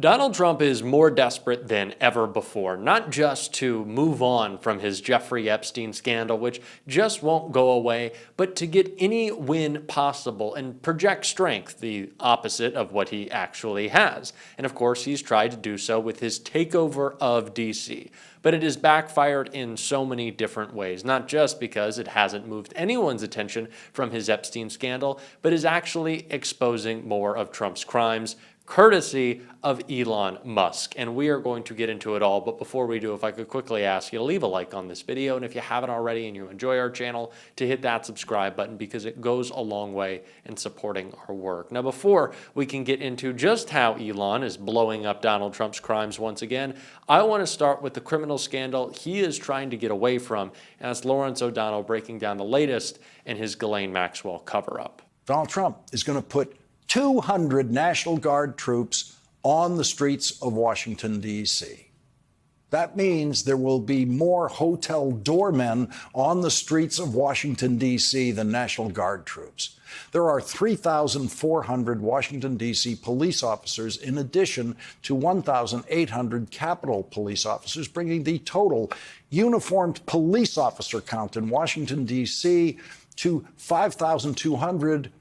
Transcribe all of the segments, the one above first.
Donald Trump is more desperate than ever before, not just to move on from his Jeffrey Epstein scandal, which just won't go away, but to get any win possible and project strength, the opposite of what he actually has. And of course, he's tried to do so with his takeover of DC. But it has backfired in so many different ways, not just because it hasn't moved anyone's attention from his Epstein scandal, but is actually exposing more of Trump's crimes, courtesy of Elon Musk. And we are going to get into it all. But before we do, if I could quickly ask you to leave a like on this video. And if you haven't already and you enjoy our channel, to hit that subscribe button because it goes a long way in supporting our work. Now, before we can get into just how Elon is blowing up Donald Trump's crimes once again, I want to start with the criminal scandal he is trying to get away from. And that's Lawrence O'Donnell breaking down the latest in his Ghislaine Maxwell cover-up. Donald Trump is going to put 200 National Guard troops on the streets of Washington, D.C. That means there will be more hotel doormen on the streets of Washington, D.C. than National Guard troops. There are 3,400 Washington, D.C. police officers in addition to 1,800 Capitol police officers, bringing the total uniformed police officer count in Washington, D.C. to 5,200,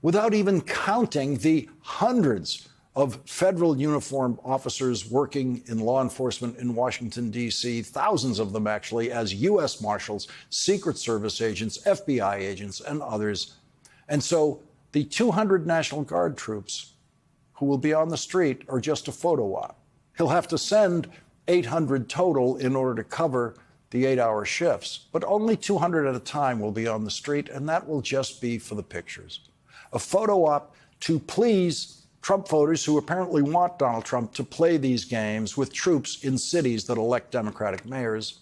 without even counting the hundreds of federal uniformed officers working in law enforcement in Washington, D.C., thousands of them actually as U.S. Marshals, Secret Service agents, FBI agents, and others. And so the 200 National Guard troops who will be on the street are just a photo op. He'll have to send 800 total in order to cover the 8-hour shifts, but only 200 at a time will be on the street, and that will just be for the pictures. A photo op to please Trump voters who apparently want Donald Trump to play these games with troops in cities that elect Democratic mayors.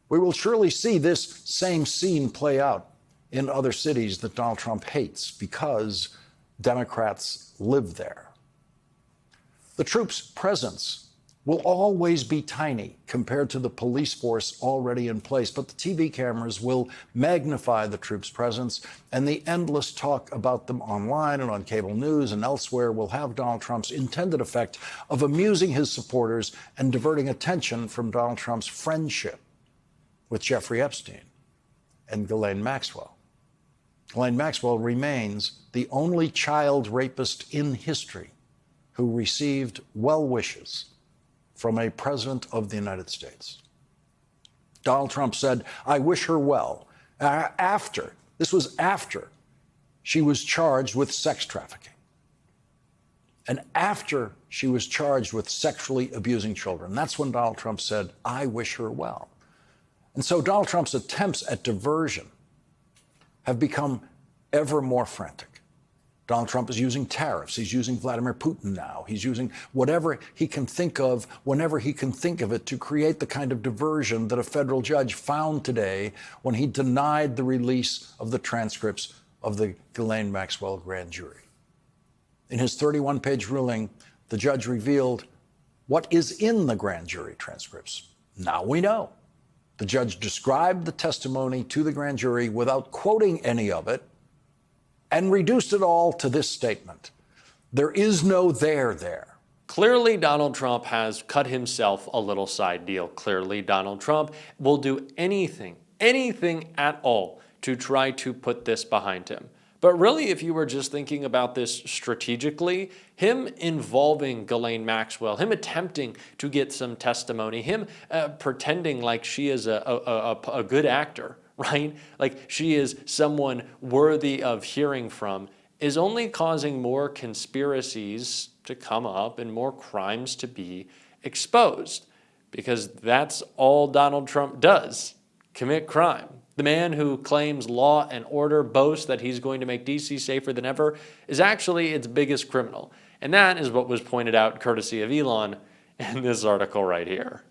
We will surely see this same scene play out in other cities that Donald Trump hates because Democrats live there. The troops' presence will always be tiny compared to the police force already in place, but the TV cameras will magnify the troops' presence, and the endless talk about them online and on cable news and elsewhere will have Donald Trump's intended effect of amusing his supporters and diverting attention from Donald Trump's friendship with Jeffrey Epstein and Ghislaine Maxwell. Ghislaine Maxwell remains the only child rapist in history who received well wishes from a president of the United States. Donald Trump said, "I wish her well," this was after she was charged with sex trafficking and after she was charged with sexually abusing children. That's when Donald Trump said, "I wish her well." And so Donald Trump's attempts at diversion have become ever more frantic. Donald Trump is using tariffs. He's using Vladimir Putin now. He's using whatever he can think of, whenever he can think of it, to create the kind of diversion that a federal judge found today when he denied the release of the transcripts of the Ghislaine Maxwell grand jury. In his 31-page ruling, the judge revealed what is in the grand jury transcripts. Now we know. The judge described the testimony to the grand jury without quoting any of it, and reduced it all to this statement: there is no there. Clearly, Donald Trump has cut himself a little side deal. Clearly, Donald Trump will do anything at all to try to put this behind him. But really, if you were just thinking about this strategically, him involving Ghislaine Maxwell, him attempting to get some testimony, him pretending like she is a good actor, right? Like she is someone worthy of hearing from, is only causing more conspiracies to come up and more crimes to be exposed. Because that's all Donald Trump does, commit crime. The man who claims law and order, boasts that he's going to make DC safer than ever, is actually its biggest criminal. And that is what was pointed out courtesy of Elon in this article right here.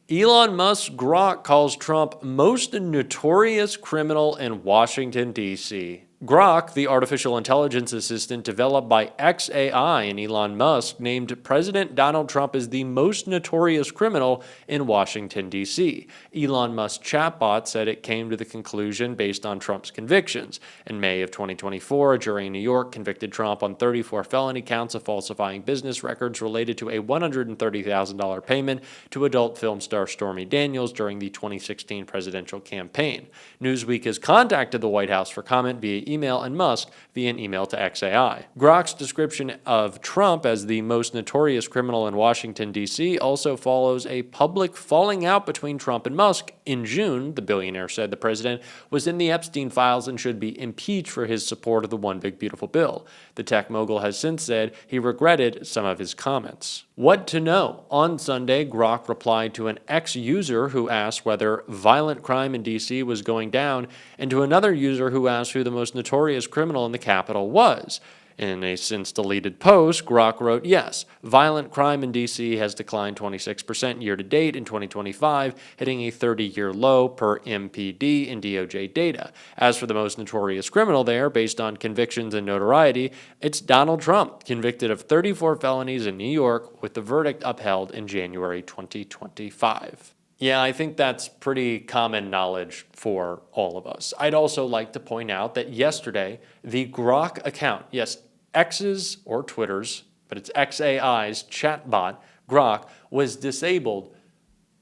Elon Musk's Grok calls Trump most notorious criminal in Washington, D.C. Grok, the artificial intelligence assistant developed by xAI and Elon Musk, named President Donald Trump as the most notorious criminal in Washington, D.C. Elon Musk's chatbot said it came to the conclusion based on Trump's convictions. In May of 2024, a jury in New York convicted Trump on 34 felony counts of falsifying business records related to a $130,000 payment to adult film star Stormy Daniels during the 2016 presidential campaign. Newsweek has contacted the White House for comment via email and Musk via an email to xAI. Grok's description of Trump as the most notorious criminal in Washington, D.C. also follows a public falling out between Trump and Musk. In June, the billionaire said the president was in the Epstein files and should be impeached for his support of the One Big Beautiful Bill. The tech mogul has since said he regretted some of his comments. What to know? On Sunday, Grok replied to an ex-user who asked whether violent crime in D.C. was going down, and to another user who asked who the most notorious criminal in the Capitol was. In a since-deleted post, Grok wrote, yes, violent crime in D.C. has declined 26% year-to-date in 2025, hitting a 30-year low per MPD and DOJ data. As for the most notorious criminal there, based on convictions and notoriety, it's Donald Trump, convicted of 34 felonies in New York, with the verdict upheld in January 2025. Yeah, I think that's pretty common knowledge for all of us. I'd also like to point out that yesterday, the Grok account, yes, X's or Twitter's, but it's xAI's chatbot, Grok, was disabled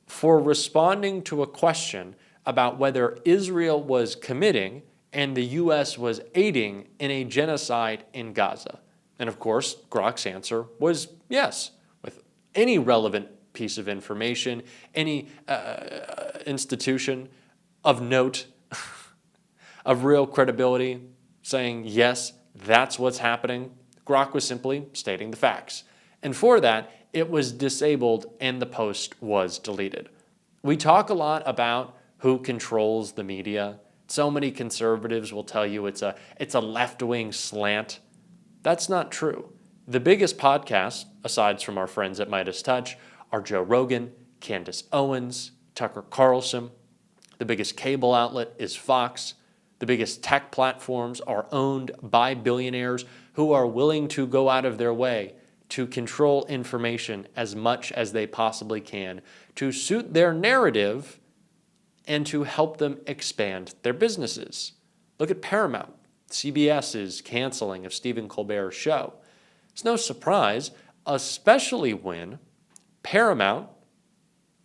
for responding to a question about whether Israel was committing and the U.S. was aiding in a genocide in Gaza. And of course, Grok's answer was yes, with any relevant piece of information, any institution of note, of real credibility, saying, yes, that's what's happening. Grok was simply stating the facts. And for that, it was disabled and the post was deleted. We talk a lot about who controls the media. So many conservatives will tell you it's a left-wing slant. That's not true. The biggest podcasts, aside from our friends at Midas Touch, are Joe Rogan, Candace Owens, Tucker Carlson. The biggest cable outlet is Fox. The biggest tech platforms are owned by billionaires who are willing to go out of their way to control information as much as they possibly can to suit their narrative and to help them expand their businesses. Look at Paramount, CBS's canceling of Stephen Colbert's show. It's no surprise, especially when Paramount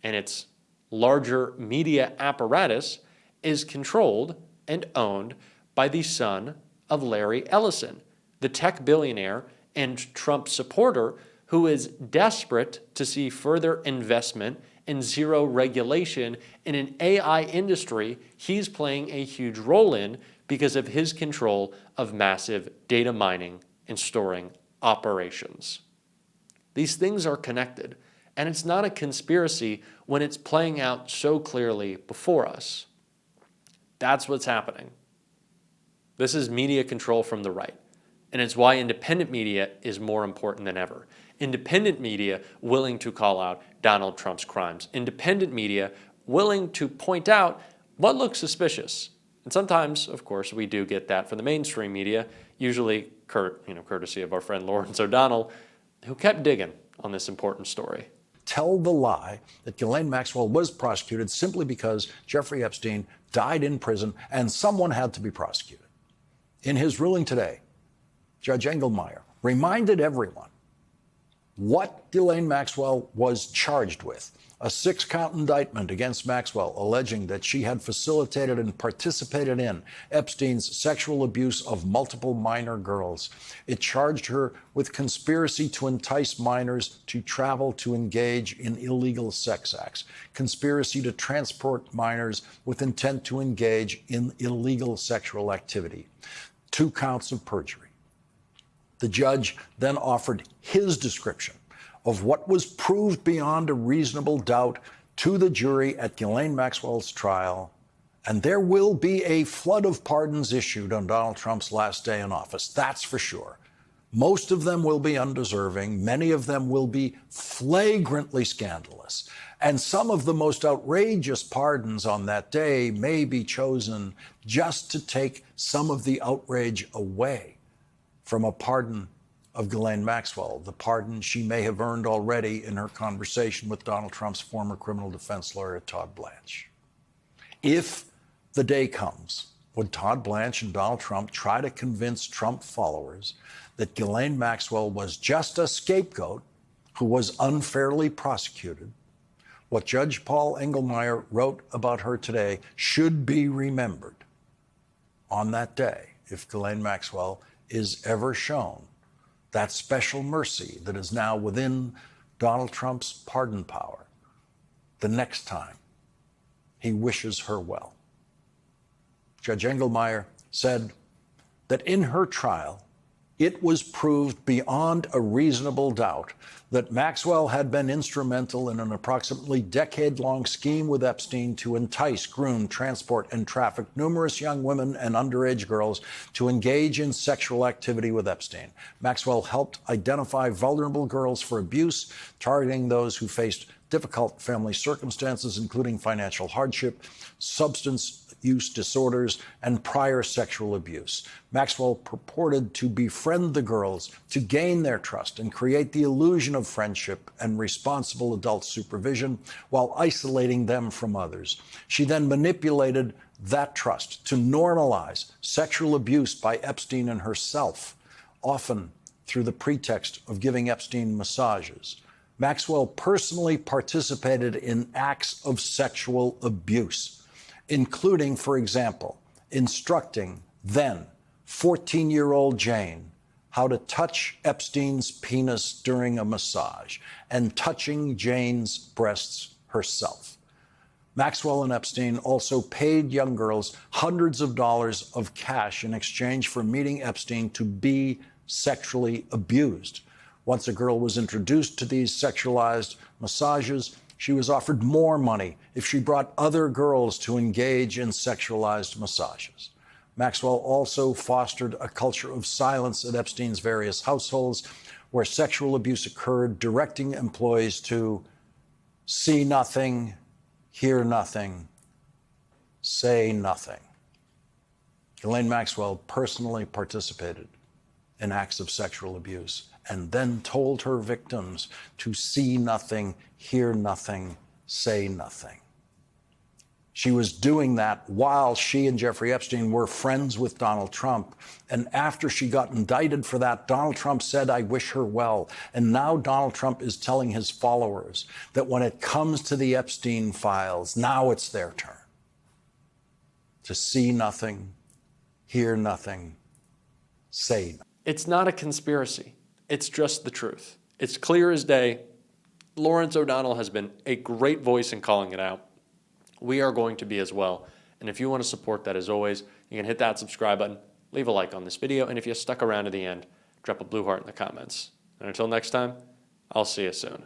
and its larger media apparatus is controlled and owned by the son of Larry Ellison, the tech billionaire and Trump supporter who is desperate to see further investment and zero regulation in an AI industry he's playing a huge role in because of his control of massive data mining and storing operations. These things are connected. And it's not a conspiracy when it's playing out so clearly before us. That's what's happening. This is media control from the right. And it's why independent media is more important than ever. Independent media willing to call out Donald Trump's crimes. Independent media willing to point out what looks suspicious. And sometimes, of course, we do get that from the mainstream media, usually courtesy of our friend Lawrence O'Donnell, who kept digging on this important story. Tell the lie that Ghislaine Maxwell was prosecuted simply because Jeffrey Epstein died in prison and someone had to be prosecuted. In his ruling today, Judge Engelmeyer reminded everyone what Ghislaine Maxwell was charged with. A 6-count indictment against Maxwell alleging that she had facilitated and participated in Epstein's sexual abuse of multiple minor girls. It charged her with conspiracy to entice minors to travel to engage in illegal sex acts, conspiracy to transport minors with intent to engage in illegal sexual activity, 2 counts of perjury. The judge then offered his description of what was proved beyond a reasonable doubt to the jury at Ghislaine Maxwell's trial, and there will be a flood of pardons issued on Donald Trump's last day in office, that's for sure. Most of them will be undeserving. Many of them will be flagrantly scandalous. And some of the most outrageous pardons on that day may be chosen just to take some of the outrage away from a pardon of Ghislaine Maxwell, the pardon she may have earned already in her conversation with Donald Trump's former criminal defense lawyer, Todd Blanche. If the day comes when Todd Blanche and Donald Trump try to convince Trump followers that Ghislaine Maxwell was just a scapegoat who was unfairly prosecuted, what Judge Paul Engelmeyer wrote about her today should be remembered on that day if Ghislaine Maxwell is ever shown that special mercy that is now within Donald Trump's pardon power the next time he wishes her well. Judge Engelmeyer said that in her trial, it was proved beyond a reasonable doubt that Maxwell had been instrumental in an approximately decade-long scheme with Epstein to entice, groom, transport, and traffic numerous young women and underage girls to engage in sexual activity with Epstein. Maxwell helped identify vulnerable girls for abuse, targeting those who faced difficult family circumstances, including financial hardship, substance use disorders, and prior sexual abuse. Maxwell purported to befriend the girls to gain their trust and create the illusion of friendship and responsible adult supervision while isolating them from others. She then manipulated that trust to normalize sexual abuse by Epstein and herself, often through the pretext of giving Epstein massages. Maxwell personally participated in acts of sexual abuse, including, for example, instructing then 14-year-old Jane how to touch Epstein's penis during a massage and touching Jane's breasts herself. Maxwell and Epstein also paid young girls hundreds of dollars of cash in exchange for meeting Epstein to be sexually abused. Once a girl was introduced to these sexualized massages, she was offered more money if she brought other girls to engage in sexualized massages. Maxwell also fostered a culture of silence at Epstein's various households where sexual abuse occurred, directing employees to see nothing, hear nothing, say nothing. Ghislaine Maxwell personally participated in acts of sexual abuse and then told her victims to see nothing, hear nothing, say nothing. She was doing that while she and Jeffrey Epstein were friends with Donald Trump. And after she got indicted for that, Donald Trump said, "I wish her well." And now Donald Trump is telling his followers that when it comes to the Epstein files, now it's their turn to see nothing, hear nothing, say nothing. It's not a conspiracy. It's just the truth. It's clear as day. Lawrence O'Donnell has been a great voice in calling it out. We are going to be as well. And if you want to support that, as always, you can hit that subscribe button, leave a like on this video, and if you stuck around to the end, drop a blue heart in the comments. And until next time, I'll see you soon.